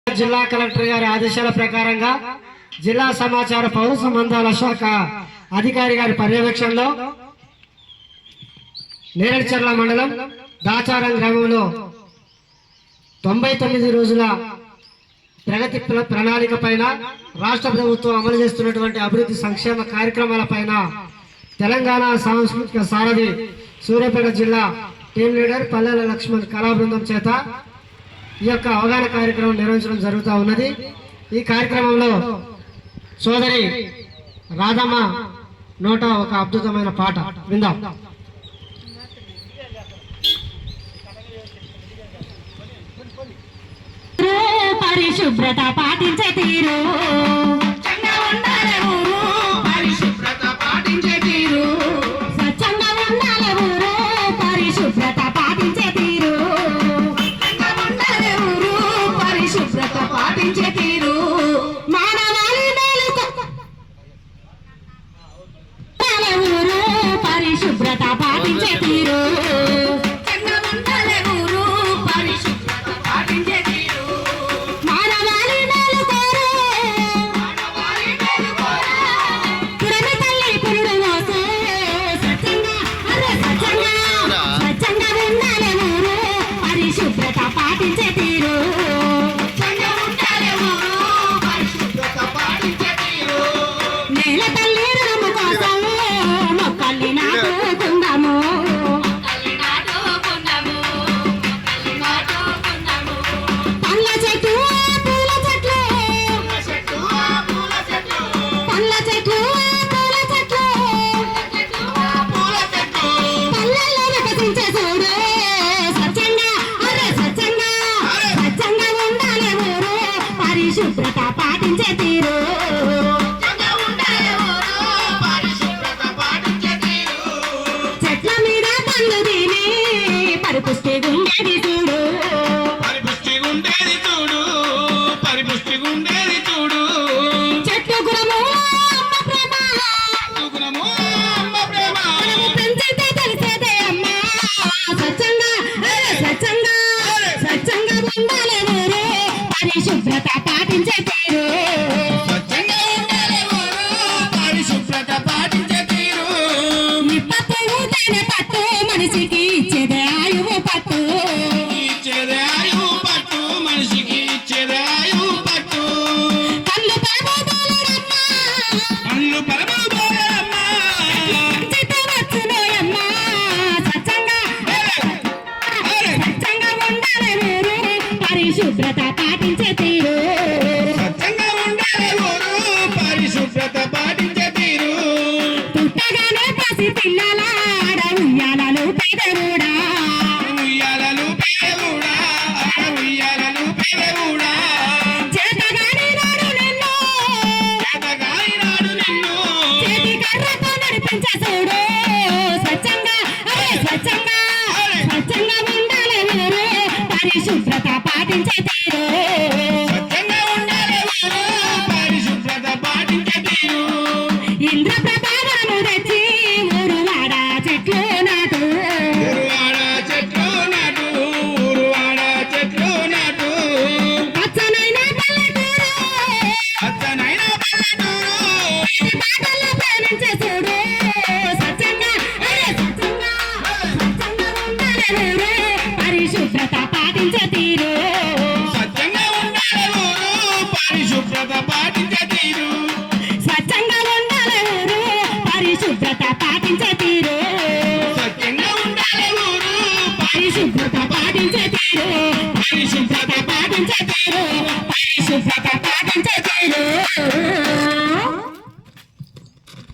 జిల్లా కలెక్టర్ గారి ఆదేశాల ప్రకారంగా జిల్లా సమాచార పౌర సంబంధాల శాఖ అధికారి గారి పర్యవేక్షణలో నేరేడుచర్ల మండలం దాచారం గ్రామంలో 99 రోజుల ప్రగతి ప్రణాళిక పైన రాష్ట్ర ప్రభుత్వం అమలు చేస్తున్నటువంటి అభివృద్ధి సంక్షేమ కార్యక్రమాల పైన తెలంగాణ సాంస్కృతిక సారథి సూర్యాపేట జిల్లా టీం లీడర్ పల్లెల లక్ష్మణ్ కళా బృందం చేత ఈ యొక్క అవగాహన కార్యక్రమం నిర్వహించడం జరుగుతూ ఉన్నది। ఈ కార్యక్రమంలో సోదరి రాధమ్మ నోట ఒక అద్భుతమైన పాట విందాం। పరిశుభ్రత పాటించే తీరు పరిశుభ్రత పాటించే తీరు స్వచ్ఛంగా ఉండాలి ఊరు పరిశుభ్రత పాటించే తీరు ఊరు పరిశుభ్రత పాటించే తీరు మానవాళి ఊరు పరిశుభ్రత పాటించే తీరు పరిశుభ్రత పాటించే తీరు చెట్ల మీద పండు తిని పరిపుష్టి గుండేది చూడు చెట్లు గుణము అమ్మ ప్రేమ పెంచితే తెలిసేదే అమ్మా స్వచ్ఛంగా స్వచ్ఛంగా ఉండాలి ఊరు పరిశుభ్రత పాటించే తీరు నిప్పట్టు తేనె పట్టు మనిషికి ఇచ్చేదే ఆయువు పట్టు కళ్ళు పరమోదోలమ్మా వచ్చునోయమ్మా స్వచ్ఛంగా ఉండాలి ఊరు పరిశుభ్రత పాటించే తీరు పుట్టగానే పసి పిల్లల ఉయ్యాలలు పెదవుడా చేతగాని నాడు నిన్ను చేతి కర్రతో నడిపించే చూడు స్వచ్ఛంగా ఉండాలి ఊరు పరిశుభ్రత పాటించే తీరు ఇంద్రప్రభావము తెచ్చి ఊరువాడ చెట్లు నాటు పచ్చనైన పల్లెటూరు బాటల్లో ప్రేమించే చూడు స్వచ్ఛంగా ఉండాలి ఊరు పరిశుభ్రత పాటించే తీరు స్వచ్ఛంగా ఉండాలి ఊరు పరిశుభ్రత పాటించే తీరు పరిశుభ్రత పాటించే తీరు పరిశుభ్రత పాటించే తీరు